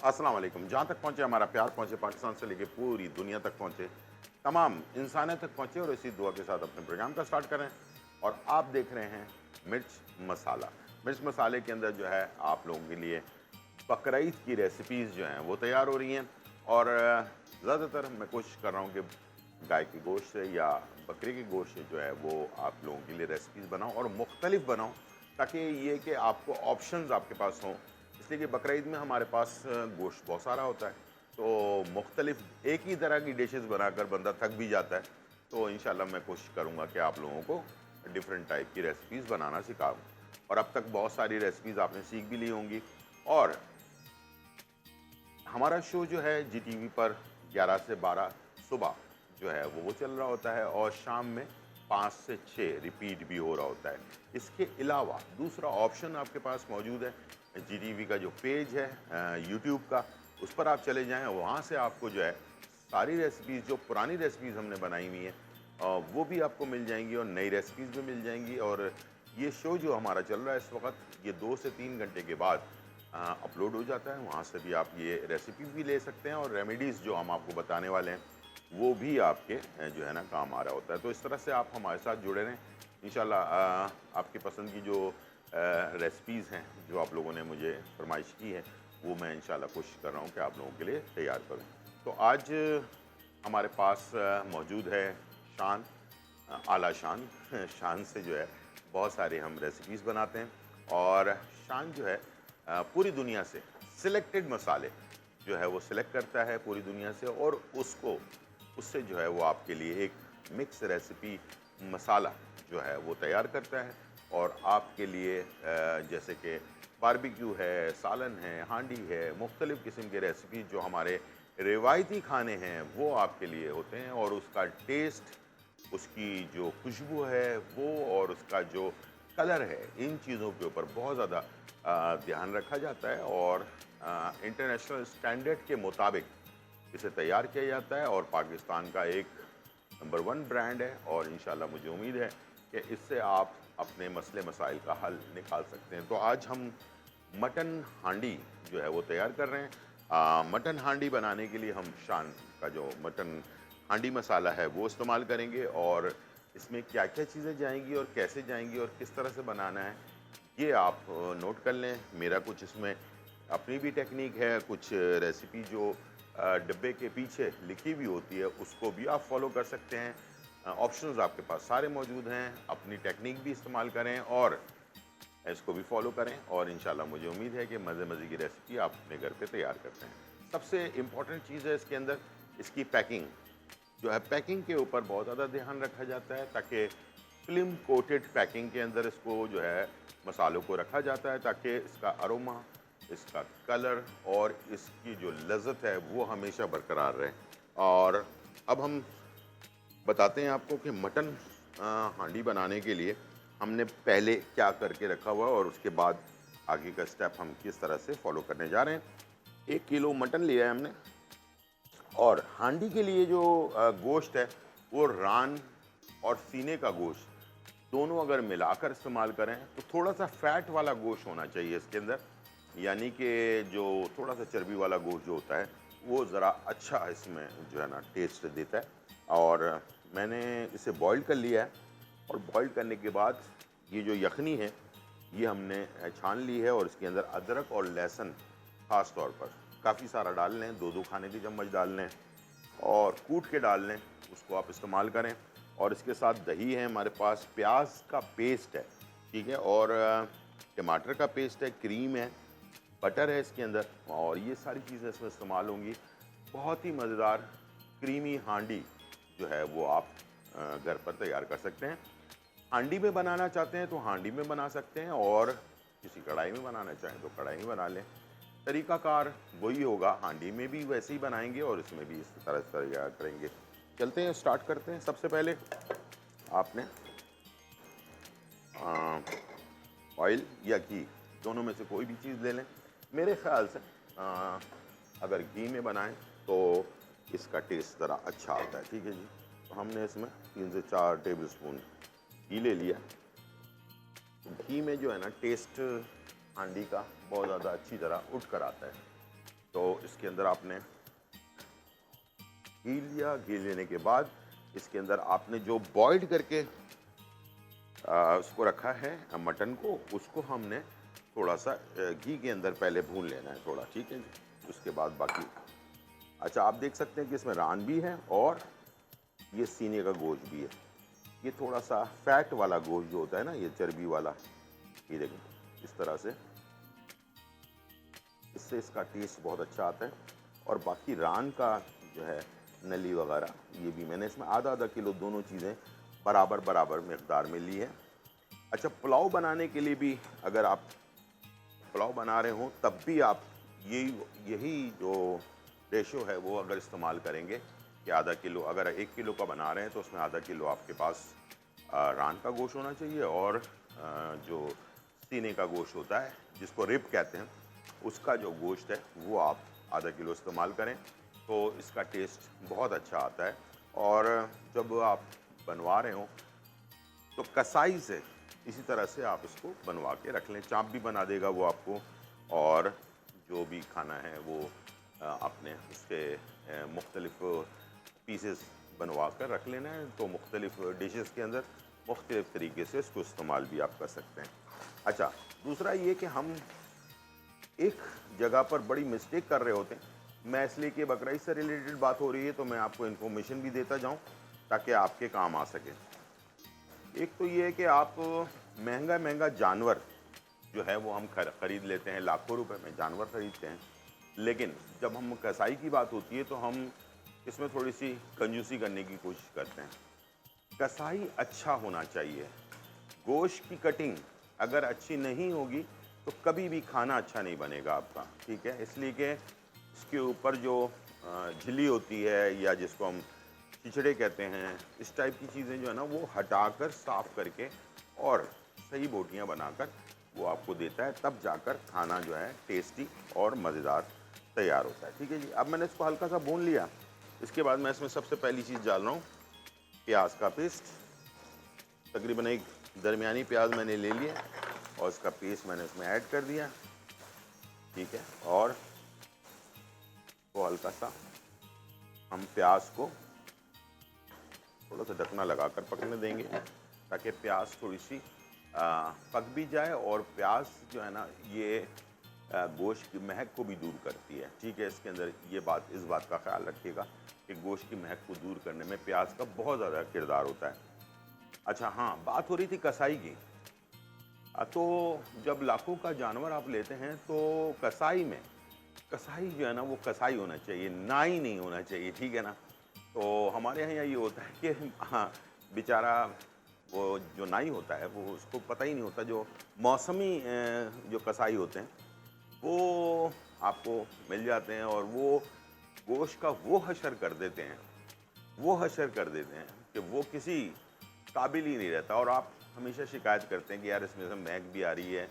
अस्सलाम वालेकुम। जहाँ तक पहुँचे हमारा प्यार पहुँचे, पाकिस्तान से लेके पूरी दुनिया तक पहुँचे, तमाम इंसानियत तक पहुँचे और इसी दुआ के साथ अपने प्रोग्राम का स्टार्ट करें। और आप देख रहे हैं मिर्च मसाला। मिर्च मसाले के अंदर जो है आप लोगों के लिए बकरीद की रेसिपीज़ जो हैं वो तैयार हो रही हैं। और ज़्यादातर मैं कोशिश कर रहा हूँ कि गाय के गोश्त से या बकरी के गोश्त से जो है वो आप लोगों के लिए रेसिपीज़ बनाऊँ और मुख्तलिफ बनाऊँ, ताकि ये कि आपको ऑप्शंस आपके पास हों। इसलिए कि बकरीद में हमारे पास गोश्त बहुत सारा होता है, तो मुख्तलिफ एक ही तरह की डिशेज़ बनाकर बंदा थक भी जाता है। तो इंशाल्लाह मैं कोशिश करूँगा कि आप लोगों को डिफरेंट टाइप की रेसिपीज़ बनाना सिखाऊँ। और अब तक बहुत सारी रेसिपीज़ आपने सीख भी ली होंगी। और हमारा शो जो है जी टीवी पर 11 से 12 सुबह जो है वो चल रहा होता है और शाम में 5 से 6 रिपीट भी हो रहा होता है। इसके अलावा दूसरा ऑप्शन आपके पास मौजूद है, जी टीवी का जो पेज है यूट्यूब का, उस पर आप चले जाएँ। वहाँ से आपको जो है सारी रेसिपीज़, जो पुरानी रेसिपीज़ हमने बनाई हुई हैं वो भी आपको मिल जाएंगी और नई रेसिपीज़ भी मिल जाएंगी। और ये शो जो हमारा चल रहा है इस वक्त, ये 2 से 3 घंटे के बाद अपलोड हो जाता है। वहाँ से भी आप ये रेसिपी भी ले सकते हैं और रेमेडीज़ जो हम आपको बताने वाले हैं वो भी आपके जो है ना काम आ रहा होता है। तो इस तरह से आप हमारे साथ जुड़े रहें। इंशाल्लाह आपकी पसंद की जो रेसिपीज़ हैं जो आप लोगों ने मुझे फरमाइश की है, वो मैं इंशाल्लाह कोशिश कर रहा हूँ कि आप लोगों के लिए तैयार करूँ। तो आज हमारे पास मौजूद है शान, आला शान। शान से जो है बहुत सारे हम रेसिपीज़ बनाते हैं। और शान जो है पूरी दुनिया से सिलेक्टेड मसाले जो है वो सिलेक्ट करता है पूरी दुनिया से, और उससे जो है वो आपके लिए एक मिक्स रेसिपी मसाला जो है वो तैयार करता है। और आपके लिए जैसे कि बारबेक्यू है, सालन है, हांडी है, मुख्तलिफ़ किस्म के रेसिपी जो हमारे रिवायती खाने हैं वो आपके लिए होते हैं। और उसका टेस्ट, उसकी जो खुशबू है वो, और उसका जो कलर है, इन चीज़ों के ऊपर बहुत ज़्यादा ध्यान रखा जाता है। और इंटरनेशनल स्टैंडर्ड के मुताबिक इसे तैयार किया जाता है और पाकिस्तान का एक नंबर 1 ब्रांड है। और इंशाल्लाह मुझे उम्मीद है कि इससे आप अपने मसले मसाइल का हल निकाल सकते हैं। तो आज हम मटन हांडी जो है वो तैयार कर रहे हैं। मटन हांडी बनाने के लिए हम शान का जो मटन हांडी मसाला है वो इस्तेमाल करेंगे। और इसमें क्या क्या चीज़ें जाएंगी और कैसे जाएंगी और किस तरह से बनाना है, ये आप नोट कर लें। मेरा कुछ इसमें अपनी भी टेक्निक है, कुछ रेसिपी जो डब्बे के पीछे लिखी हुई होती है उसको भी आप फॉलो कर सकते हैं। ऑप्शंस आपके पास सारे मौजूद हैं। अपनी टेक्निक भी इस्तेमाल करें और इसको भी फॉलो करें। और इंशाल्लाह मुझे उम्मीद है कि मज़े मज़े की रेसिपी आप अपने घर पे तैयार करते हैं। सबसे इम्पॉर्टेंट चीज़ है इसके अंदर इसकी पैकिंग जो है। पैकिंग के ऊपर बहुत ज़्यादा ध्यान रखा जाता है, ताकि फिल्म कोटेड पैकिंग के अंदर इसको जो है मसालों को रखा जाता है, ताकि इसका अरोमा, इसका कलर और इसकी जो लज़्ज़त है वो हमेशा बरकरार रहे। और अब हम बताते हैं आपको कि मटन हांडी बनाने के लिए हमने पहले क्या करके रखा हुआ है और उसके बाद आगे का स्टेप हम किस तरह से फॉलो करने जा रहे हैं। 1 किलो मटन लिया है हमने। और हांडी के लिए जो गोश्त है वो रान और सीने का गोश्त दोनों अगर मिलाकर इस्तेमाल करें तो थोड़ा सा फैट वाला गोश्त होना चाहिए इसके अंदर। यानी कि जो थोड़ा सा चर्बी वाला गोश्त जो होता है वो ज़रा अच्छा इसमें जो है ना टेस्ट देता है। और मैंने इसे बॉईल कर लिया है। और बॉईल करने के बाद ये जो यखनी है ये हमने छान ली है। और इसके अंदर अदरक और लहसुन ख़ास तौर पर काफ़ी सारा डाल लें, 2-2 खाने की चम्मच डाल लें और कूट के डाल लें, उसको आप इस्तेमाल करें। और इसके साथ दही है हमारे पास, प्याज का पेस्ट है, ठीक है, और टमाटर का पेस्ट है, क्रीम है, बटर है इसके अंदर, और ये सारी चीज़ें इसमें इस्तेमाल होंगी। बहुत ही मज़ेदार क्रीमी हांडी जो है वो आप घर पर तैयार कर सकते हैं। हांडी में बनाना चाहते हैं तो हांडी में बना सकते हैं, और किसी कढ़ाई में बनाना चाहें तो कढ़ाई में बना लें। तरीक़ाकार वही होगा, हांडी में भी वैसे ही बनाएंगे और इसमें भी इस तरह से तैयार करेंगे। चलते हैं, स्टार्ट करते हैं। सबसे पहले आपने ऑयल या घी, दोनों में से कोई भी चीज़ ले लें। मेरे ख़्याल से अगर घी में बनाएं तो इसका टेस्ट ज़रा अच्छा आता है, ठीक है जी। तो हमने इसमें 3 से 4 टेबल स्पून घी ले लिया। घी में जो है ना टेस्ट हांडी का बहुत ज़्यादा अच्छी तरह उठ कर आता है। तो इसके अंदर आपने घी लिया, घी लेने के बाद इसके अंदर आपने जो बॉइल्ड करके उसको रखा है मटन को, उसको हमने थोड़ा सा घी के अंदर पहले भून लेना है थोड़ा, ठीक है जी। उसके बाद बाकी, अच्छा आप देख सकते हैं कि इसमें रान भी है और ये सीने का गोश्त भी है। ये थोड़ा सा फैट वाला गोश्त जो होता है ना, ये चर्बी वाला, ये देखो इस तरह से, इससे इसका टेस्ट बहुत अच्छा आता है। और बाकी रान का जो है नली वगैरह, ये भी मैंने इसमें आधा आधा किलो दोनों चीज़ें बराबर बराबर मकदार में ली है। अच्छा, पुलाव बनाने के लिए भी अगर आप पुलाव बना रहे हो तब भी आप यही जो रेशो है वो अगर इस्तेमाल करेंगे कि आधा किलो, अगर 1 किलो का बना रहे हैं तो उसमें आधा किलो आपके पास रान का गोश्त होना चाहिए और जो सीने का गोश्त होता है जिसको रिब कहते हैं, उसका जो गोश्त है वो आप आधा किलो इस्तेमाल करें तो इसका टेस्ट बहुत अच्छा आता है। और जब आप बनवा रहे हो तो कसाई से इसी तरह से आप इसको बनवा के रख लें, चाप भी बना देगा वो आपको। और जो भी खाना है वो आपने उसके मुख्तलिफ पीसेस बनवा कर रख लेना है, तो मुख्तलिफ डिशेस के अंदर मुख्तलिफ तरीके से इसको इस्तेमाल भी आप कर सकते हैं। अच्छा, दूसरा ये कि हम एक जगह पर बड़ी मिस्टेक कर रहे होते हैं। मैं इसलिए कि बकरीद से रिलेटेड बात हो रही है तो मैं आपको इन्फॉर्मेशन भी देता जाऊं ताकि आपके काम आ सके। एक तो ये है कि आप महंगा महंगा जानवर जो है वो हम ख़रीद लेते हैं, लाखों रुपए में जानवर ख़रीदते हैं, लेकिन जब हम कसाई की बात होती है तो हम इसमें थोड़ी सी कंजूसी करने की कोशिश करते हैं। कसाई अच्छा होना चाहिए। गोश्त की कटिंग अगर अच्छी नहीं होगी तो कभी भी खाना अच्छा नहीं बनेगा आपका, ठीक है। इसलिए कि इसके ऊपर जो झिल्ली होती है या जिसको हम छिछड़े कहते हैं, इस टाइप की चीज़ें जो है ना वो हटाकर साफ़ करके और सही बोटियाँ बनाकर वो आपको देता है, तब जाकर खाना जो है टेस्टी और मज़ेदार तैयार होता है, ठीक है जी। अब मैंने इसको हल्का सा भून लिया। इसके बाद मैं इसमें सबसे पहली चीज़ डाल रहा हूँ प्याज का पेस्ट। तकरीबन एक दरमियानी प्याज मैंने ले लिया और इसका पेस्ट मैंने इसमें ऐड कर दिया, ठीक है। और वो हल्का सा हम प्याज को थोड़ा सा ढकना लगाकर पकने देंगे ताकि प्याज थोड़ी सी पक भी जाए। और प्याज जो है ना ये गोश्त की महक को भी दूर करती है, ठीक है। इसके अंदर ये बात, इस बात का ख्याल रखिएगा कि गोश्त की महक को दूर करने में प्याज का बहुत ज़्यादा किरदार होता है। अच्छा हाँ, बात हो रही थी कसाई की। तो जब लाखों का जानवर आप लेते हैं तो कसाई जो है ना वो कसाई होना चाहिए, नाई नहीं होना चाहिए, ठीक है ना। तो हमारे यहाँ ये होता है कि हाँ, बेचारा वो जो नाई होता है वो उसको पता ही नहीं होता, जो मौसमी जो कसाई होते हैं वो आपको मिल जाते हैं और वो गोश्त का वो हशर कर देते हैं, वो हशर कर देते हैं कि वो किसी काबिल ही नहीं रहता। और आप हमेशा शिकायत करते हैं कि यार इसमें से महक भी आ रही है,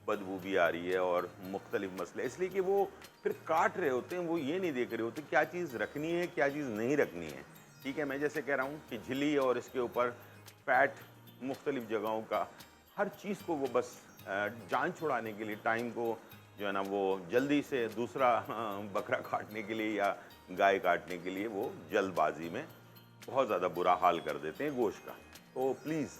बदबू भी आ रही है और मुख्तलिफ मसले, इसलिए कि वो फिर काट रहे होते हैं, वो ये नहीं देख रहे होते क्या चीज़ रखनी है क्या चीज़ नहीं रखनी है, ठीक है। मैं जैसे कह रहा हूँ कि झिल्ली और इसके ऊपर फैट मुख्तलिफ जगहों का हर चीज़ को वो बस जान छुड़ाने के लिए, टाइम को जो है ना वो जल्दी से दूसरा बकरा काटने के लिए या गाय काटने के लिए वो जल्दबाजी में बहुत ज़्यादा बुरा हाल कर देते हैं गोश्त का। तो प्लीज़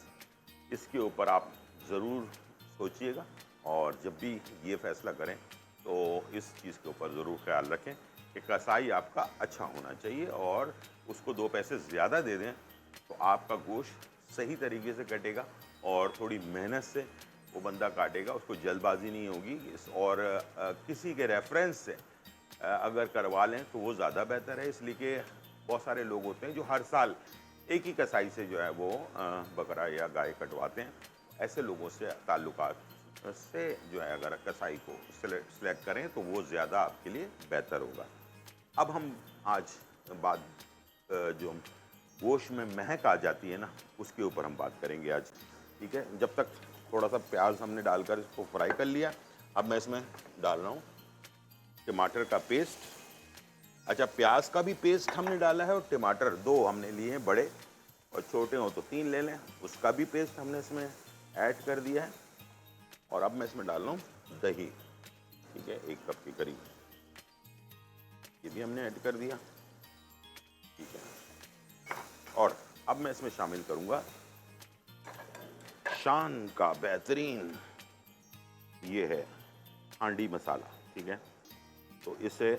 इसके ऊपर आप ज़रूर सोचिएगा और जब भी ये फ़ैसला करें तो इस चीज़ के ऊपर ज़रूर ख्याल रखें कि कसाई आपका अच्छा होना चाहिए और उसको 2 पैसे ज़्यादा दे दें तो आपका गोश्त सही तरीके से कटेगा और थोड़ी मेहनत से वो बंदा काटेगा, उसको जल्दबाजी नहीं होगी। और किसी के रेफरेंस से अगर करवा लें तो वो ज़्यादा बेहतर है, इसलिए कि बहुत सारे लोग होते हैं जो हर साल एक ही कसाई से जो है वो बकरा या गाय कटवाते हैं। ऐसे लोगों से ताल्लुकात से जो है अगर कसाई को सेलेक्ट करें तो वो ज़्यादा आपके लिए बेहतर होगा। अब हम आज बात जो गोश्त में महक आ जाती है ना उसके ऊपर हम बात करेंगे आज, ठीक है। जब तक थोड़ा सा प्याज हमने डालकर इसको फ्राई कर लिया, अब मैं इसमें डाल रहा हूँ टमाटर का पेस्ट। अच्छा, प्याज का भी पेस्ट हमने डाला है और टमाटर 2 हमने लिए हैं, बड़े और छोटे हो तो 3 ले लें, उसका भी पेस्ट हमने इसमें ऐड कर दिया है। और अब मैं इसमें डाल रहा हूँ दही, ठीक है, 1 कप के करीब। ये भी हमने ऐड कर दिया, ठीक है। और अब मैं इसमें शामिल करूंगा शान का बेहतरीन, ये है हांडी मसाला, ठीक है। तो इसे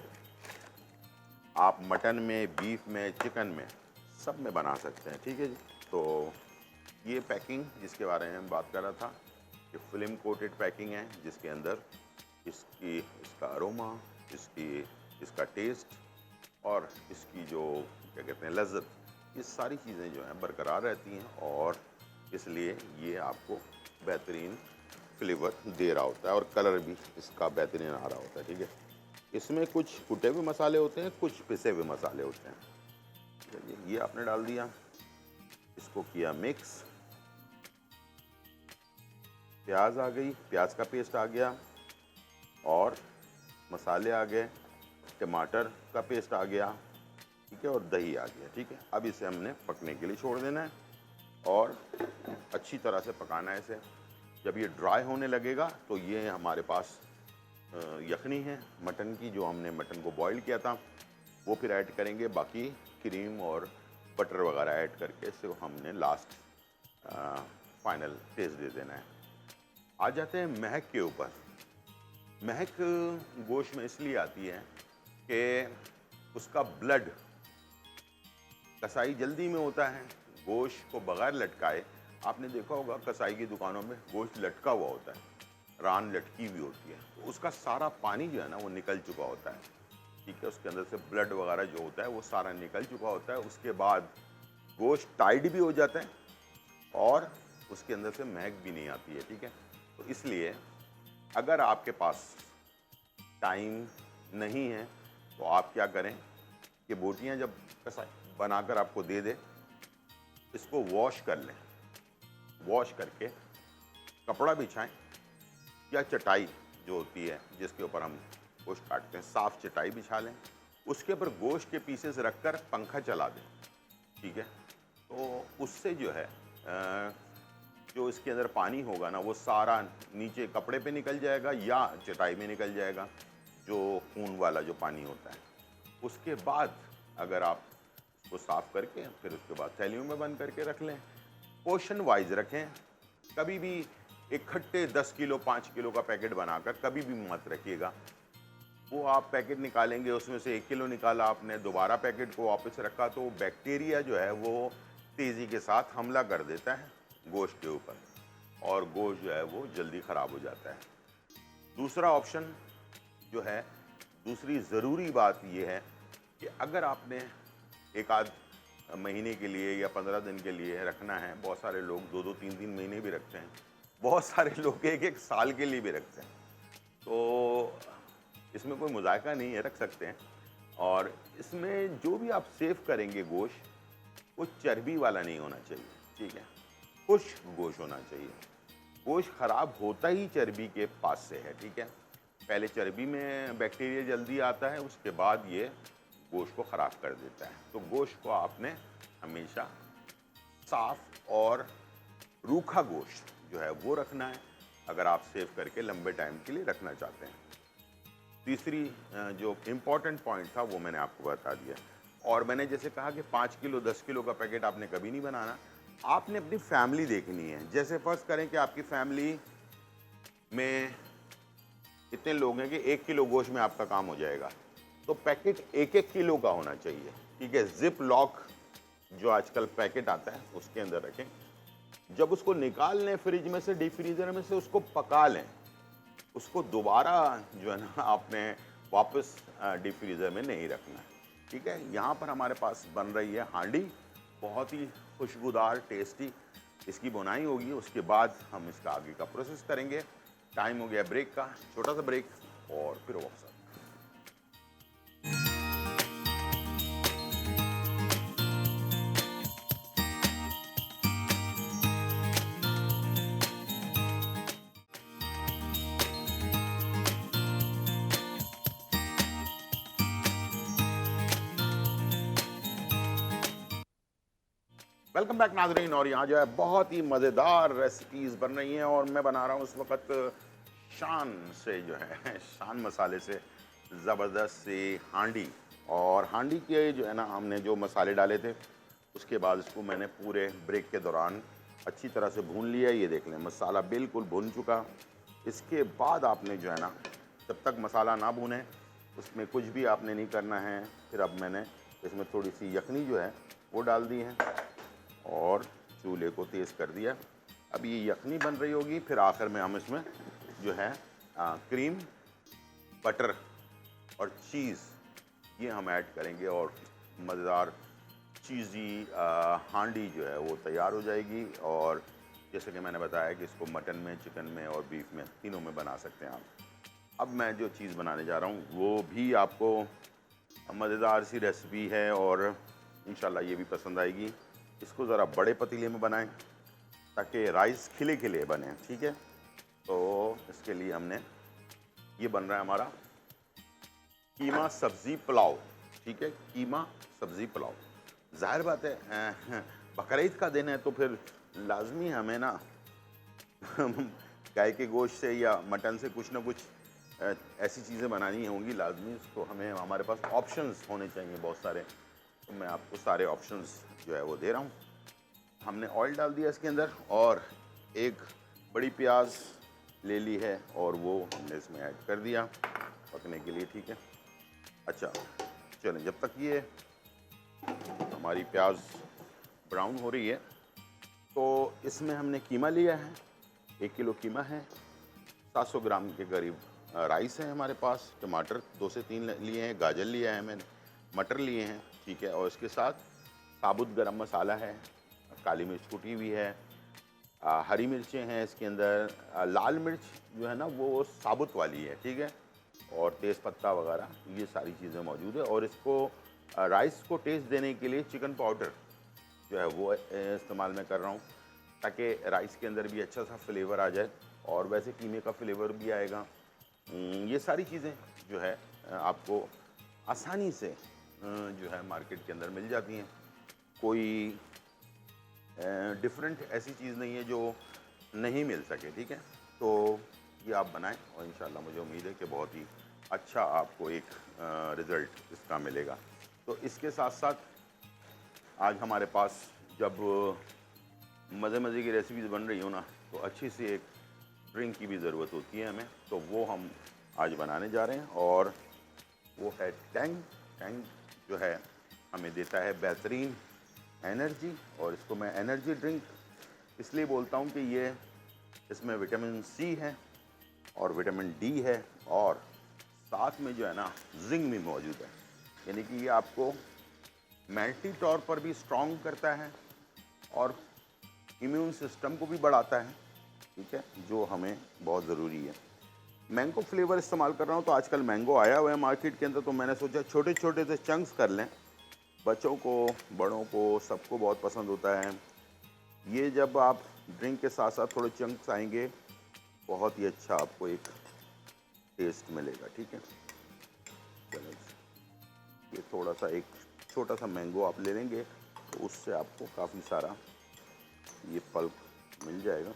आप मटन में, बीफ में, चिकन में, सब में बना सकते हैं, ठीक है जी। तो ये पैकिंग जिसके बारे में मैं बात कर रहा था, ये फिल्म कोटेड पैकिंग है जिसके अंदर इसका अरोमा, इसका टेस्ट और इसकी जो क्या कहते हैं लज्जत, ये सारी चीज़ें जो हैं बरकरार रहती हैं और इसलिए ये आपको बेहतरीन फ्लेवर दे रहा होता है और कलर भी इसका बेहतरीन आ रहा होता है, ठीक है। इसमें कुछ कुटे हुए मसाले होते हैं, कुछ पिसे हुए मसाले होते हैं। चलिए, ये आपने डाल दिया, इसको किया मिक्स, प्याज आ गई, प्याज का पेस्ट आ गया और मसाले आ गए, टमाटर का पेस्ट आ गया, ठीक है, और दही आ गया, ठीक है। अब इसे हमने पकने के लिए छोड़ देना है और अच्छी तरह से पकाना है इसे। जब ये ड्राई होने लगेगा तो ये हमारे पास यखनी है मटन की, जो हमने मटन को बॉईल किया था, वो फिर ऐड करेंगे। बाकी क्रीम और बटर वगैरह ऐड करके इसे हमने लास्ट फाइनल टेस्ट दे देना है। आ जाते हैं महक के ऊपर। महक गोश्त में इसलिए आती है कि उसका ब्लड, कसाई जल्दी में होता है, गोश्त को बगैर लटकाए, आपने देखा होगा कसाई की दुकानों में गोश्त लटका हुआ होता है, रान लटकी हुई होती है, तो उसका सारा पानी जो है ना वो निकल चुका होता है, ठीक है। उसके अंदर से ब्लड वगैरह जो होता है वो सारा निकल चुका होता है। उसके बाद गोश्त टाइट भी हो जाता है और उसके अंदर से महक भी नहीं आती है, ठीक है। तो इसलिए अगर आपके पास टाइम नहीं है तो आप क्या करें कि बोटियां जब कसाई बनाकर आपको दे दे, इसको वॉश कर लें, वॉश करके कपड़ा बिछाएं या चटाई जो होती है जिसके ऊपर हम गोश्त काटते हैं, साफ चटाई बिछा लें, उसके ऊपर गोश्त के पीसेस रखकर पंखा चला दें, ठीक है। तो उससे जो है जो इसके अंदर पानी होगा ना वो सारा नीचे कपड़े पे निकल जाएगा या चटाई में निकल जाएगा, जो खून वाला जो पानी होता है। उसके बाद अगर आप उसको साफ़ करके फिर उसके बाद थैलियों में बंद करके रख लें। पोर्शन वाइज रखें, कभी भी इकट्ठे 10 किलो 5 किलो का पैकेट बनाकर कभी भी मत रखिएगा। वो आप पैकेट निकालेंगे, उसमें से 1 किलो निकाला आपने, दोबारा पैकेट को वापस रखा, तो बैक्टीरिया जो है वो तेज़ी के साथ हमला कर देता है गोश्त के ऊपर और गोश्त जो है वो जल्दी ख़राब हो जाता है। दूसरा ऑप्शन जो है, दूसरी ज़रूरी बात ये है कि अगर आपने एक आध महीने के लिए या 15 दिन के लिए रखना है, बहुत सारे लोग 2-2 3-3 महीने भी रखते हैं, बहुत सारे लोग 1-1 साल के लिए भी रखते हैं, तो इसमें कोई मुज़ायका नहीं है, रख सकते हैं। और इसमें जो भी आप सेव करेंगे गोश्त, वो चर्बी वाला नहीं होना चाहिए, ठीक है, खुश्क गोश्त होना चाहिए। गोश्त ख़राब होता ही चर्बी के पास से है, ठीक है। पहले चर्बी में बैक्टीरिया जल्दी आता है, उसके बाद ये गोश्त को ख़राब कर देता है। तो गोश्त को आपने हमेशा साफ़ और रूखा गोश्त जो है वो रखना है, अगर आप सेव करके लंबे टाइम के लिए रखना चाहते हैं। तीसरी जो इम्पॉर्टेंट पॉइंट था वो मैंने आपको बता दिया। और मैंने जैसे कहा कि 5 किलो 10 किलो का पैकेट आपने कभी नहीं बनाना, आपने अपनी फैमिली देखनी है। जैसे फर्ज करें कि आपकी फैमिली में इतने लोग हैं कि 1 किलो गोश्त में आपका काम हो जाएगा, तो पैकेट 1-1 किलो का होना चाहिए, ठीक है। जिप लॉक जो आजकल पैकेट आता है उसके अंदर रखें। जब उसको निकाल लें फ्रिज में से, डीप फ्रीज़र में से, उसको पका लें, उसको दोबारा जो है ना आपने वापस डीप फ्रीज़र में नहीं रखना है, ठीक है। यहाँ पर हमारे पास बन रही है हांडी, बहुत ही खुशबूदार टेस्टी इसकी बुनाई होगी। उसके बाद हम इसका आगे का प्रोसेस करेंगे। टाइम हो गया ब्रेक का, छोटा सा ब्रेक और फिर वापस। वेलकम बैक नाज़रीन। और यहाँ जो है बहुत ही मज़ेदार रेसिपीज़ बन रही हैं और मैं बना रहा हूँ उस वक़्त शान से, जो है शान मसाले से ज़बरदस्त सी हांडी, और हांडी के जो है ना हमने जो मसाले डाले थे, उसके बाद इसको मैंने पूरे ब्रेक के दौरान अच्छी तरह से भून लिया। ये देख लें मसाला बिल्कुल भुन चुका। इसके बाद आपने जो है ना, जब तक मसाला ना भुने उसमें कुछ भी आपने नहीं करना है। फिर अब मैंने इसमें थोड़ी सी यखनी जो है वो डाल दी है और चूल्हे को तेज़ कर दिया। अब ये यखनी बन रही होगी, फिर आखिर में हम इसमें जो है क्रीम, बटर और चीज़ ये हम ऐड करेंगे और मज़ेदार चीज़ी हांडी जो है वो तैयार हो जाएगी। और जैसे कि मैंने बताया कि इसको मटन में, चिकन में और बीफ में, तीनों में बना सकते हैं आप। अब मैं जो चीज़ बनाने जा रहा हूँ वो भी आपको मज़ेदार सी रेसिपी है और इंशाल्लाह ये भी पसंद आएगी। इसको ज़रा बड़े पतीले में बनाएं ताकि राइस खिले खिले बने, ठीक है। तो इसके लिए हमने, ये बन रहा है हमारा कीमा सब्ज़ी पुलाव, ठीक है, कीमा सब्ज़ी पुलाव। ज़ाहिर बात है बकरीद का दिन है तो फिर लाजमी हमें ना गाय के गोश्त से या मटन से कुछ ना कुछ ऐसी चीज़ें बनानी होंगी लाजमी। तो हमें, हमारे पास ऑप्शंस होने चाहिए बहुत सारे। तो मैं आपको सारे ऑप्शंस जो है वो दे रहा हूँ। हमने ऑयल डाल दिया इसके अंदर और एक बड़ी प्याज ले ली है और वो हमने इसमें ऐड कर दिया पकने के लिए, ठीक है। अच्छा चलें, जब तक ये हमारी प्याज ब्राउन हो रही है तो इसमें हमने कीमा लिया है, 1 किलो कीमा है, 700 ग्राम के करीब राइस है हमारे पास, टमाटर 2 से 3 लिए हैं, गाजर लिया है मैंने, मटर लिए हैं, ठीक है। और इसके साथ साबुत गरम मसाला है, काली मिर्च कुटी हुई है, हरी मिर्चें हैं इसके अंदर, लाल मिर्च जो है ना वो साबुत वाली है, ठीक है, और तेज़पत्ता वगैरह, ये सारी चीज़ें मौजूद है। और इसको राइस को टेस्ट देने के लिए चिकन पाउडर जो है वो इस्तेमाल मैं कर रहा हूँ ताकि राइस के अंदर भी अच्छा सा फ्लेवर आ जाए और वैसे कीमे का फ्लेवर भी आएगा। ये सारी चीज़ें जो है आपको आसानी से जो है मार्केट के अंदर मिल जाती हैं। कोई डिफरेंट ऐसी चीज़ नहीं है जो नहीं मिल सके, ठीक है। तो ये आप बनाएं और इंशाल्लाह मुझे उम्मीद है कि बहुत ही अच्छा आपको एक रिज़ल्ट इसका मिलेगा। तो इसके साथ साथ आज हमारे पास जब मज़े मज़े की रेसिपीज़ बन रही हो ना तो अच्छी सी एक ड्रिंक की भी ज़रूरत होती है हमें, तो वो हम आज बनाने जा रहे हैं और वो है टैंग। टैंग जो है हमें देता है बेहतरीन एनर्जी और इसको मैं एनर्जी ड्रिंक इसलिए बोलता हूँ कि ये, इसमें विटामिन सी है और विटामिन डी है और साथ में जो है ना जिंक भी मौजूद है, यानी कि ये आपको मेंटली तौर पर भी स्ट्रॉन्ग करता है और इम्यून सिस्टम को भी बढ़ाता है, ठीक है, जो हमें बहुत ज़रूरी है। मैंगो फ्लेवर इस्तेमाल कर रहा हूँ, तो आजकल मैंगो आया हुआ है मार्केट के अंदर, तो मैंने सोचा छोटे छोटे से चंक्स कर लें, बच्चों को, बड़ों को, सबको बहुत पसंद होता है ये। जब आप ड्रिंक के साथ साथ थोड़े चंक्स आएंगे, बहुत ही अच्छा आपको एक टेस्ट मिलेगा, ठीक है। चलो, ये थोड़ा सा एक छोटा सा मैंगो आप ले लेंगे तो उससे आपको काफ़ी सारा ये पल्प मिल जाएगा,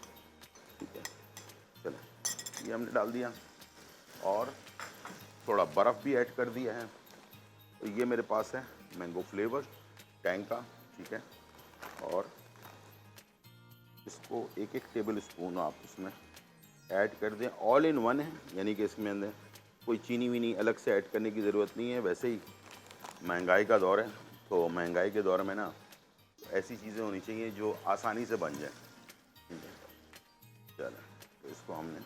ठीक है। चलो, ये हमने डाल दिया और थोड़ा बर्फ़ भी ऐड कर दिया है। तो ये मेरे पास है मैंगो फ्लेवर टैंग का, ठीक है। और इसको एक एक टेबल स्पून आप इसमें ऐड कर दें। ऑल इन वन है, यानी कि इसमें अंदर कोई चीनी वीनी अलग से ऐड करने की ज़रूरत नहीं है। वैसे ही महंगाई का दौर है, तो महंगाई के दौर में ना ऐसी चीज़ें होनी चाहिए जो आसानी से बन जाए, ठीक है। चलो, तो इसको हमने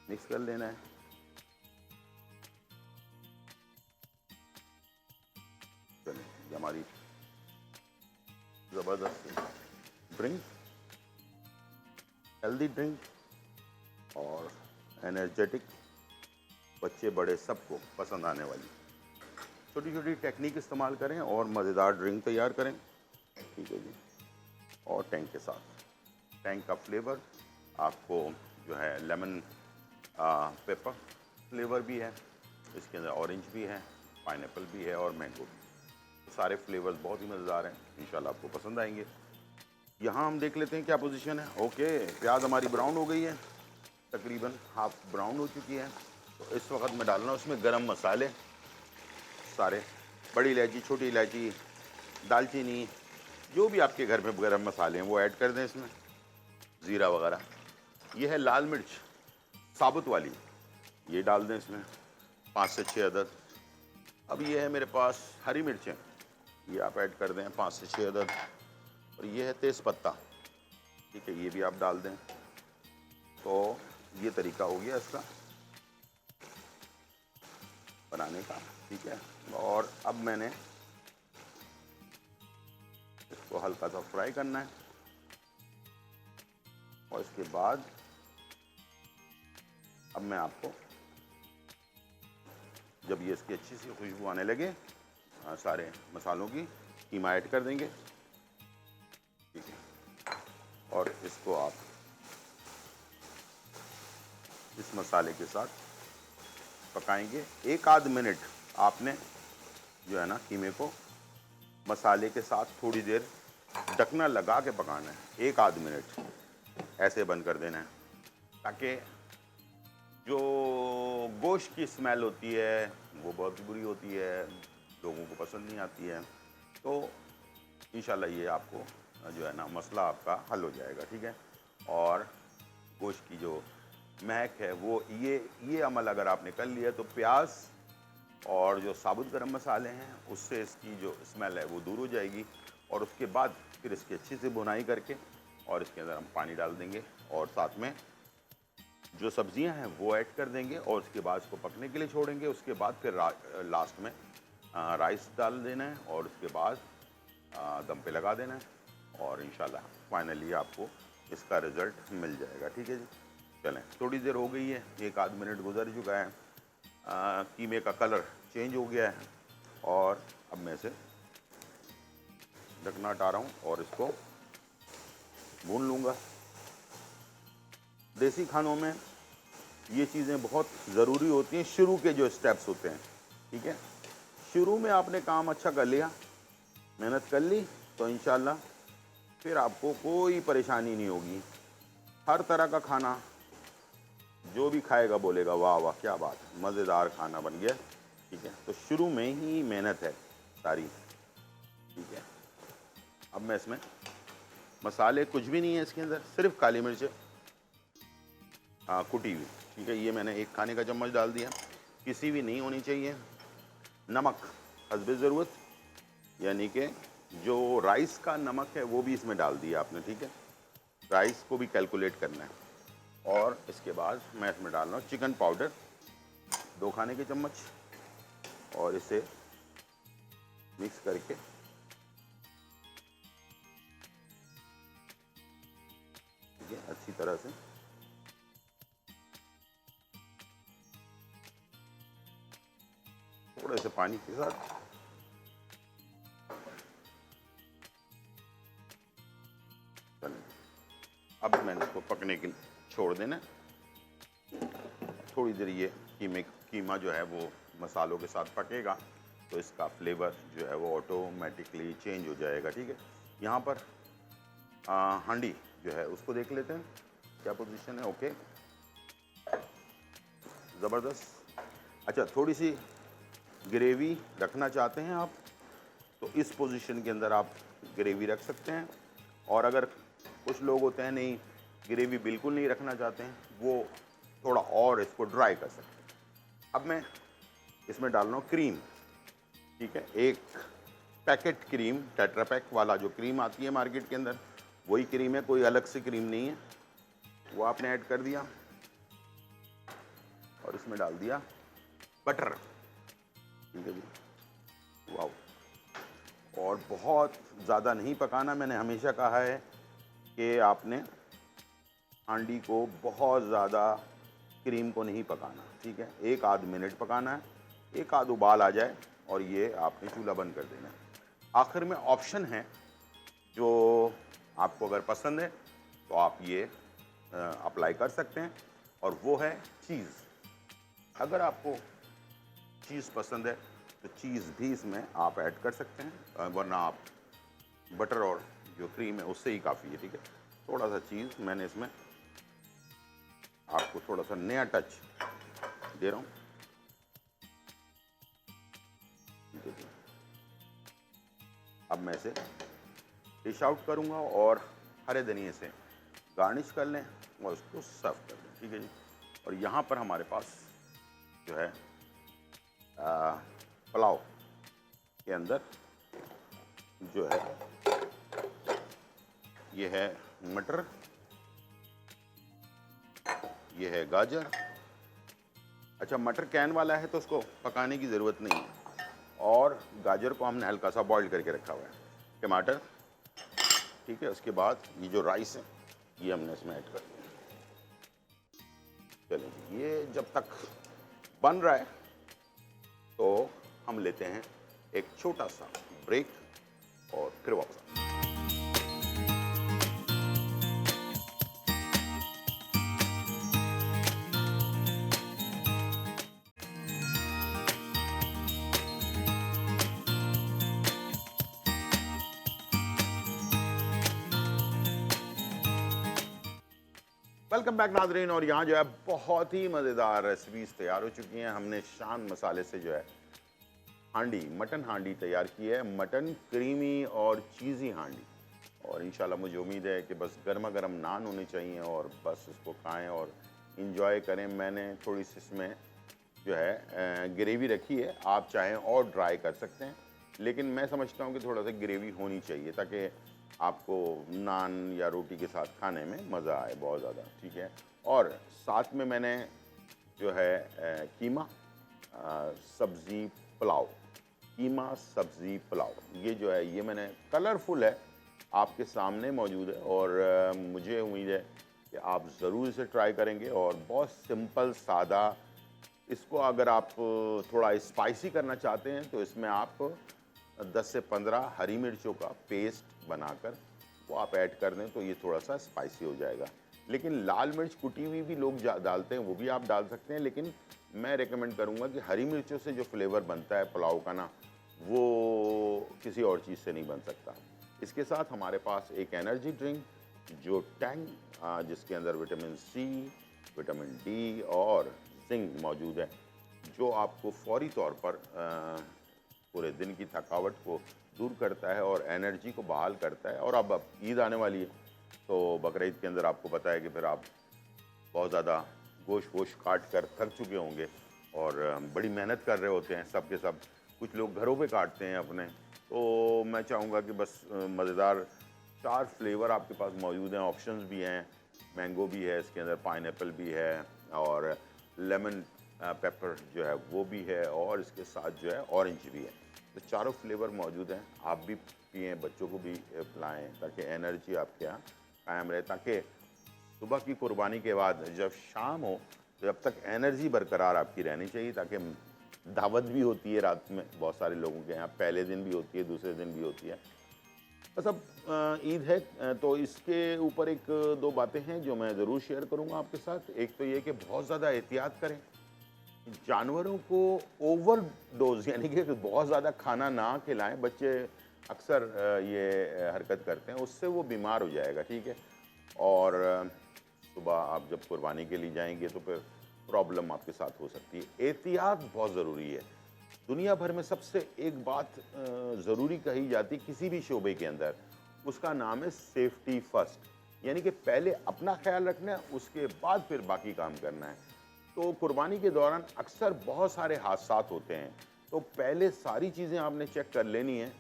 मिक्स कर लेना है। चलिए, ये हमारी ज़बरदस्त ड्रिंक, हेल्दी ड्रिंक और एनर्जेटिक, बच्चे बड़े सबको पसंद आने वाली छोटी छोटी टेक्निक इस्तेमाल करें और मज़ेदार ड्रिंक तैयार करें, ठीक है जी। और टैंग के साथ, टैंग का फ्लेवर आपको जो है लेमन पेपर फ्लेवर भी है, इसके अंदर ऑरेंज भी है, पाइनएप्पल भी है और मैंगो भी। तो सारे फ्लेवर्स बहुत ही मज़ेदार हैं, इंशाल्लाह आपको पसंद आएंगे। यहाँ हम देख लेते हैं क्या पोजीशन है। ओके, प्याज हमारी ब्राउन हो गई है, तकरीबन हाफ ब्राउन हो चुकी है। तो इस वक्त मैं डाल रहा हूँ उसमें गरम मसाले सारे, बड़ी इलायची, छोटी इलायची, दालचीनी, जो भी आपके घर में गरम मसाले हैं वो ऐड कर दें इसमें, ज़ीरा वगैरह। ये है लाल मिर्च साबुत वाली, ये डाल दें इसमें 5 से 6 अदद। अब ये है मेरे पास हरी मिर्चें, ये आप ऐड कर दें 5 से 6 अदद। और ये है तेज़पत्ता, ठीक है, ये भी आप डाल दें। तो ये तरीका हो गया इसका बनाने का, ठीक है। और अब मैंने इसको हल्का सा फ्राई करना है और इसके बाद अब मैं आपको जब ये इसकी अच्छी सी खुशबू आने लगे सारे मसालों की, कीमा ऐड कर देंगे, ठीक है। और इसको आप इस मसाले के साथ पकाएंगे 1 आध मिनट। आपने जो है ना कीमे को मसाले के साथ थोड़ी देर ढकना लगा के पकाना है, 1 आध मिनट ऐसे बंद कर देना है, ताकि जो गोश्त की स्मेल होती है वो बहुत बुरी होती है, लोगों को पसंद नहीं आती है। तो इंशाल्लाह ये आपको जो है ना मसला आपका हल हो जाएगा, ठीक है। और गोश्त की जो महक है वो ये अमल अगर आपने कर लिया तो प्याज और जो साबुत गरम मसाले हैं उससे इसकी जो स्मेल है वो दूर हो जाएगी। और उसके बाद फिर इसकी अच्छी से भुनाई करके और इसके अंदर हम पानी डाल देंगे और साथ में जो सब्जियां हैं वो ऐड कर देंगे और उसके बाद इसको पकने के लिए छोड़ेंगे। उसके बाद फिर लास्ट में राइस डाल देना है और उसके बाद दम पे लगा देना है और इंशाल्लाह फाइनली आपको इसका रिज़ल्ट मिल जाएगा, ठीक है जी। चलें, थोड़ी देर हो गई है, 1 आध मिनट गुजर चुका है, कीमे का कलर चेंज हो गया है और अब मैं इसे ढकना हटा रहा हूँ और इसको भून लूँगा। देसी खानों में ये चीज़ें बहुत ज़रूरी होती हैं, शुरू के जो स्टेप्स होते हैं, ठीक है। शुरू में आपने काम अच्छा कर लिया, मेहनत कर ली, तो इंशाल्लाह फिर आपको कोई परेशानी नहीं होगी। हर तरह का खाना जो भी खाएगा बोलेगा वाह वाह क्या बात है, मज़ेदार खाना बन गया, ठीक है। तो शुरू में ही मेहनत है सारी, ठीक है। अब मैं इसमें मसाले कुछ भी नहीं है इसके अंदर, सिर्फ काली मिर्च कुटी हुई, ठीक है। ये मैंने 1 खाने का चम्मच डाल दिया, किसी भी नहीं होनी चाहिए। नमक हस्बे ज़रूरत, यानी कि जो राइस का नमक है वो भी इसमें डाल दिया आपने, ठीक है। राइस को भी कैलकुलेट करना है। और इसके बाद मैं इसमें डाल रहा हूँ चिकन पाउडर 2 खाने के चम्मच और इसे मिक्स करके ठीक है अच्छी तरह से थोड़े से पानी के साथ अब मैंने इसको पकने के लिए छोड़ देना। थोड़ी देर ये कीमा जो है वो मसालों के साथ पकेगा तो इसका फ्लेवर जो है वो ऑटोमेटिकली चेंज हो जाएगा, ठीक है। यहाँ पर हांडी जो है उसको देख लेते हैं क्या पोजीशन है। ओके, ज़बरदस्त। अच्छा, थोड़ी सी ग्रेवी रखना चाहते हैं आप तो इस पोजीशन के अंदर आप ग्रेवी रख सकते हैं। और अगर कुछ लोग होते हैं नहीं ग्रेवी बिल्कुल नहीं रखना चाहते हैं, वो थोड़ा और इसको ड्राई कर सकते हैं। अब मैं इसमें डाल रहा हूँ क्रीम, ठीक है। 1 पैकेट क्रीम, टेट्रा पैक वाला जो क्रीम आती है मार्केट के अंदर वही क्रीम है, कोई अलग से क्रीम नहीं है। वो आपने ऐड कर दिया और इसमें डाल दिया बटर, ठीक है जी। वाह, और बहुत ज़्यादा नहीं पकाना। मैंने हमेशा कहा है कि आपने हांडी को बहुत ज़्यादा क्रीम को नहीं पकाना, ठीक है। 1 आध मिनट पकाना है, 1 आध उबाल आ जाए और ये आपने चूल्हा बंद कर देना है। आखिर में ऑप्शन है जो आपको अगर पसंद है तो आप ये अप्लाई कर सकते हैं और वो है चीज़। अगर आपको चीज़ पसंद है तो चीज़ भी इसमें आप ऐड कर सकते हैं, वरना आप बटर और जो क्रीम है उससे ही काफ़ी है, ठीक है। थोड़ा सा चीज़ मैंने इसमें आपको थोड़ा सा नया टच दे रहा हूँ। देखिए, अब मैं इसे डिश आउट करूँगा और हरे धनिए से गार्निश कर लें और उसको सर्व कर दें। ठीक है जी। और यहाँ पर हमारे पास जो है पुलाव के अंदर जो है ये है मटर, ये है गाजर। अच्छा, मटर कैन वाला है तो उसको पकाने की ज़रूरत नहीं है, और गाजर को हमने हल्का सा बॉईल करके रखा हुआ है। टमाटर, ठीक है। उसके बाद ये जो राइस है ये हमने इसमें ऐड कर दिया। चलिए, ये जब तक बन रहा है तो हम लेते हैं एक छोटा सा ब्रेक और फिर वापस आते हैं। वेलकम बैक नाजरीन। और यहाँ जो है बहुत ही मज़ेदार रेसिपीज़ तैयार हो चुकी हैं। हमने शान मसाले से जो है हांडी, मटन हांडी तैयार की है, मटन क्रीमी और चीज़ी हांडी। और इंशाल्लाह मुझे उम्मीद है कि बस गर्मा गर्म नान होने चाहिए और बस इसको खाएं और इंजॉय करें। मैंने थोड़ी सी इसमें जो है ग्रेवी रखी है, आप चाहें और ड्राई कर सकते हैं, लेकिन मैं समझता हूँ कि थोड़ा सा ग्रेवी होनी चाहिए ताकि आपको नान या रोटी के साथ खाने में मज़ा आए बहुत ज़्यादा। ठीक है। और साथ में मैंने जो है कीमा सब्ज़ी पुलाव, कीमा सब्ज़ी पुलाव, ये जो है ये मैंने कलरफुल है, आपके सामने मौजूद है। और मुझे उम्मीद है कि आप ज़रूर इसे ट्राई करेंगे। और बहुत सिंपल सादा, इसको अगर आप थोड़ा स्पाइसी करना चाहते हैं तो इसमें आप 10 से 15 हरी मिर्चों का पेस्ट बनाकर वो आप ऐड कर दें तो ये थोड़ा सा स्पाइसी हो जाएगा। लेकिन लाल मिर्च कुटी हुई भी लोग डालते हैं, वो भी आप डाल सकते हैं, लेकिन मैं रेकमेंड करूँगा कि हरी मिर्चों से जो फ्लेवर बनता है पुलाव का ना, वो किसी और चीज़ से नहीं बन सकता। इसके साथ हमारे पास एक एनर्जी ड्रिंक जो टैंग, जिसके अंदर विटामिन सी, विटामिन डी और जिंक मौजूद है, जो आपको फौरी तौर पर पूरे दिन की थकावट को दूर करता है और एनर्जी को बहाल करता है। और अब ईद आने वाली है तो बकरीद के अंदर आपको पता है कि फिर आप बहुत ज़्यादा गोश्त वोश्त काट कर थक चुके होंगे और बड़ी मेहनत कर रहे होते हैं सब के सब। कुछ लोग घरों पे काटते हैं अपने। तो मैं चाहूँगा कि बस मज़ेदार 4 फ्लेवर आपके पास मौजूद हैं, ऑप्शंस भी हैं। मैंगो भी है इसके अंदर, पाइनएप्पल भी है और लेमन पेपर जो है वो भी है, और इसके साथ जो है ऑरेंज भी है। तो चारों फ्लेवर मौजूद हैं। आप भी पिएँ, बच्चों को भी पिलाएँ ताकि एनर्जी आपके यहाँ कायम रहे, ताकि सुबह की कुर्बानी के बाद जब शाम हो तो जब तक एनर्जी बरकरार आपकी रहनी चाहिए, ताकि दावत भी होती है रात में बहुत सारे लोगों के यहाँ, पहले दिन भी होती है, दूसरे दिन भी होती है। बस अब ईद है तो इसके ऊपर एक दो बातें हैं जो मैं ज़रूर शेयर करूँगा आपके साथ। एक तो ये कि बहुत ज़्यादा एहतियात करें, जानवरों को ओवरडोज यानी कि बहुत ज़्यादा खाना ना खिलाएं। बच्चे अक्सर ये हरकत करते हैं, उससे वो बीमार हो जाएगा। ठीक है। और सुबह आप जब कुर्बानी के लिए जाएंगे तो फिर प्रॉब्लम आपके साथ हो सकती है। एहतियात बहुत ज़रूरी है। दुनिया भर में सबसे एक बात ज़रूरी कही जाती किसी भी शोबे के अंदर, उसका नाम है सेफ्टी फर्स्ट। यानी कि पहले अपना ख्याल रखना है, उसके बाद फिर बाकी काम करना है। तो कुर्बानी के दौरान अक्सर बहुत सारे हादसात होते हैं, तो पहले सारी चीज़ें आपने चेक कर लेनी है।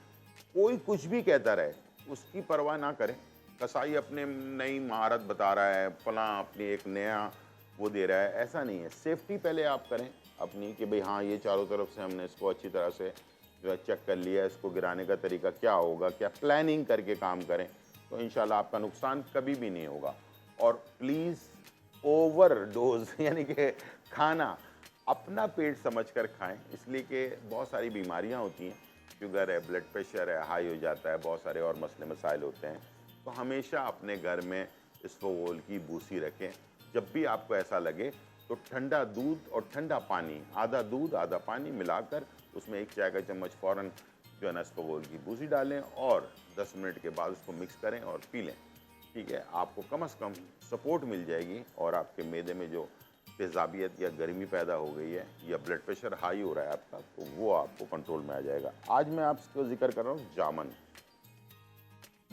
कोई कुछ भी कहता रहे उसकी परवाह ना करें। कसाई अपने नई महारत बता रहा है, फलां अपनी एक नया वो दे रहा है, ऐसा नहीं है। सेफ्टी पहले आप करें अपनी कि भाई हाँ, ये चारों तरफ से हमने इसको अच्छी तरह से जो है चेक कर लिया है, इसको गिराने का तरीका क्या होगा, क्या प्लानिंग करके काम करें, तो इंशाल्लाह आपका नुकसान कभी भी नहीं होगा। और प्लीज़ ओवरडोज यानी कि खाना अपना पेट समझकर खाएं, इसलिए कि बहुत सारी बीमारियां होती हैं, शुगर है, ब्लड प्रेशर है, हाई हो जाता है, बहुत सारे और मसले मसाइल होते हैं। तो हमेशा अपने घर में इसबगोल की भूसी रखें। जब भी आपको ऐसा लगे तो ठंडा दूध और ठंडा पानी, आधा दूध आधा पानी मिलाकर उसमें 1 चाय का चम्मच फ़ौरन जो है ना इसबगोल की भूसी डालें और 10 मिनट के बाद उसको मिक्स करें और पी लें। ठीक है। आपको कम से कम सपोर्ट मिल जाएगी और आपके मैदे में जो तेज़ाबियत या गर्मी पैदा हो गई है या ब्लड प्रेशर हाई हो रहा है आपका, तो वो आपको कंट्रोल में आ जाएगा। आज मैं आपको ज़िक्र कर रहा हूँ जामुन।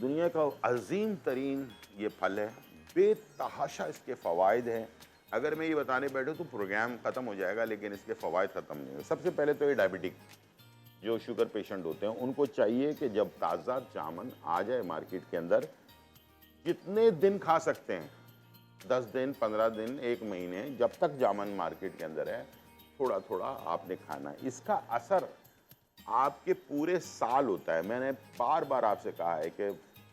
दुनिया का अज़ीम तरीन ये फल है, बेतहाशा इसके फ़वाइद हैं। अगर मैं ये बताने बैठूँ तो प्रोग्राम ख़त्म हो जाएगा, लेकिन इसके फ़वाइद ख़त्म नहीं होंगे। सबसे पहले तो ये डायबिटिक जो शुगर पेशेंट होते हैं, उनको चाहिए कि जब ताज़ा जामुन आ जाए मार्केट के अंदर, जितने दिन खा सकते हैं, 10 दिन, 15 दिन, 1 महीने, जब तक जामुन मार्केट के अंदर है, थोड़ा-थोड़ा आपने खाना है। इसका असर आपके पूरे साल होता है। मैंने बार-बार आपसे कहा है कि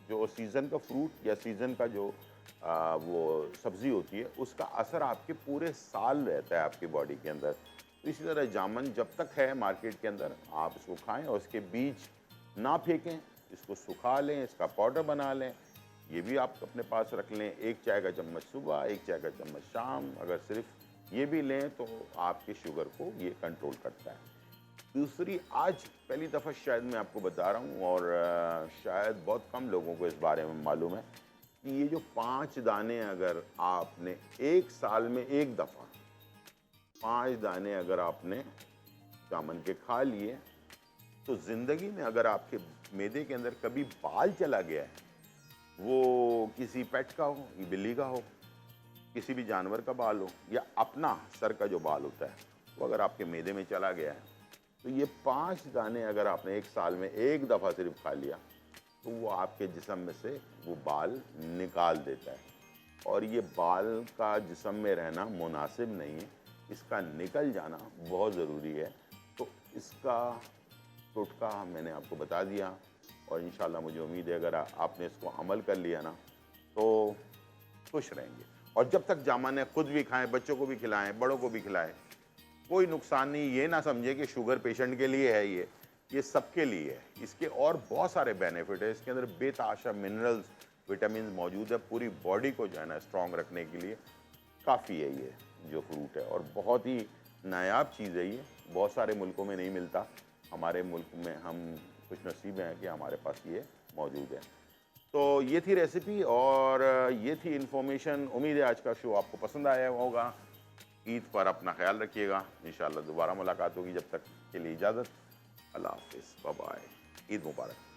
जो सीज़न का फ्रूट या सीज़न का जो वो सब्ज़ी होती है, उसका असर आपके पूरे साल रहता है आपकी बॉडी के अंदर। तो इसी तरह जामुन जब तक है मार्केट के अंदर, आप इसको खाएँ और इसके बीज ना फेंकें, इसको सुखा लें, इसका पाउडर बना लें। ये भी आप अपने पास रख लें। 1 चाय का चम्मच सुबह, 1 चाय का चम्मच शाम। अगर सिर्फ़ ये भी लें तो आपकी शुगर को ये कंट्रोल करता है। दूसरी, आज पहली दफ़ा शायद मैं आपको बता रहा हूँ और शायद बहुत कम लोगों को इस बारे में मालूम है कि ये जो 5 दाने अगर आपने 1 साल में 1 दफ़ा 5 दाने अगर आपने जामुन के खा लिए, तो ज़िंदगी में अगर आपके मैदे के अंदर कभी बाल चला गया है, वो किसी पेट का हो, ये बिल्ली का हो, किसी भी जानवर का बाल हो या अपना सर का जो बाल होता है, वो अगर आपके मैदे में चला गया है, तो ये 5 दाने अगर आपने 1 साल में 1 दफ़ा सिर्फ खा लिया, तो वो आपके जिस्म में से वो बाल निकाल देता है। और ये बाल का जिस्म में रहना मुनासिब नहीं है, इसका निकल जाना बहुत ज़रूरी है। तो इसका टोटका मैंने आपको बता दिया और इंशाल्लाह मुझे उम्मीद है अगर आपने इसको अमल कर लिया ना, तो खुश रहेंगे। और जब तक जामुन है, खुद भी खाएँ, बच्चों को भी खिलाएँ, बड़ों को भी खिलाएँ। कोई नुकसान नहीं, ये ना समझे कि शुगर पेशेंट के लिए है ये सबके लिए है। इसके और बहुत सारे बेनिफिट है, इसके अंदर बेतहाशा मिनरल्स, विटामिन्स मौजूद है, पूरी बॉडी को जो है ना स्ट्रॉन्ग रखने के लिए काफ़ी है ये जो फ्रूट है। और बहुत ही नायाब चीज़ है ये, बहुत सारे मुल्कों में नहीं मिलता। हमारे मुल्क में हम खुश नसीब हैं कि हमारे पास ये मौजूद है। तो ये थी रेसिपी और ये थी इन्फॉर्मेशन। उम्मीद है आज का शो आपको पसंद आया होगा। ईद पर अपना ख्याल रखिएगा। इंशाल्लाह दोबारा मुलाकात होगी। जब तक के लिए इजाज़त। अल्लाह हाफ़िज़। Bye bye. ईद मुबारक।